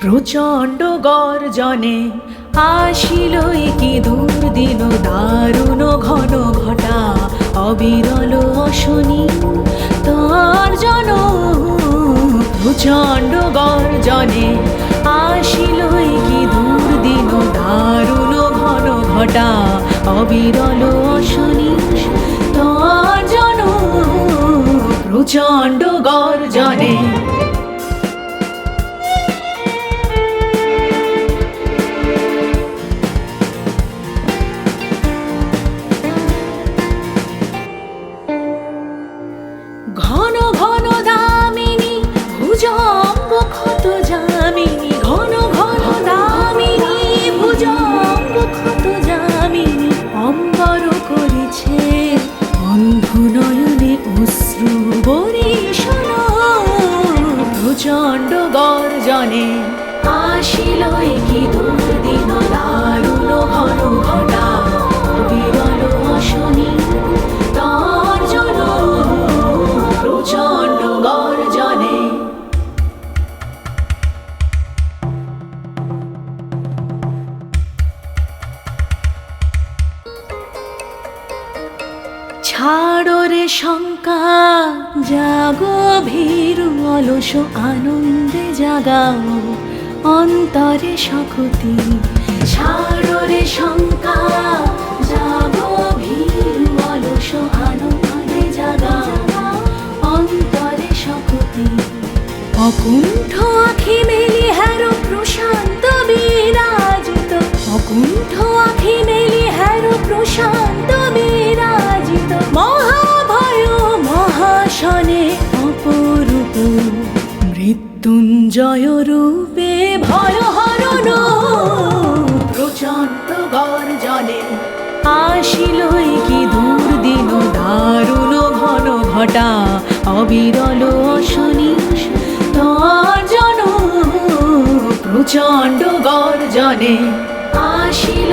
প্রচণ্ড গর্জনে আসিল কি দুর্দিন, দারুণ ঘন ঘটা অবিরল অশনি তর্জন। প্রচণ্ড গর্জনে আসিল কি দুর্দিন, দারুণ ঘন ঘটা অবিরল অশনি তর্জন। প্রচণ্ড গর্জনে ঘন ঘন দামিনী ভুজঙ্গ ক্ষত যামিনী, ঘন ঘন দামিনী ভুজঙ্গ ক্ষত যামিনী অম্বর করেছে অন্ধু নয়নে অশ্রু বরিশন। প্রচণ্ড গর্জনে আসিল কি দুর্দিন, দারুণ ঘন ঘটা বিরল অশনি তর্জন। প্রচণ্ড গর্জনে ছাড়ো রে শঙ্কা, জাগো ভীরু অলস আনন্দে জাগাও অন্তরে শক্তি। ছাড়ো রে শঙ্কা, জাগো ভীরু অলস আনন্দে জাগাও অন্তরে শক্তি। অকুণ্ঠ আখি মেলি হেরো প্রশান্ত বিরাজিত, অকুণ্ঠ আখি মেলি হেরো প্রশান্ত বিরাজিত। মহাভয় মহাশনে অপরূপ মৃত্যুঞ্জয় রূপে ভয় হরণ। প্রচণ্ড গর্জনে আসিল কি দুর্দিন, দারুণ ঘন ঘটা অবিরল অশনি তর্জন। প্রচণ্ড গর্জনে আসিল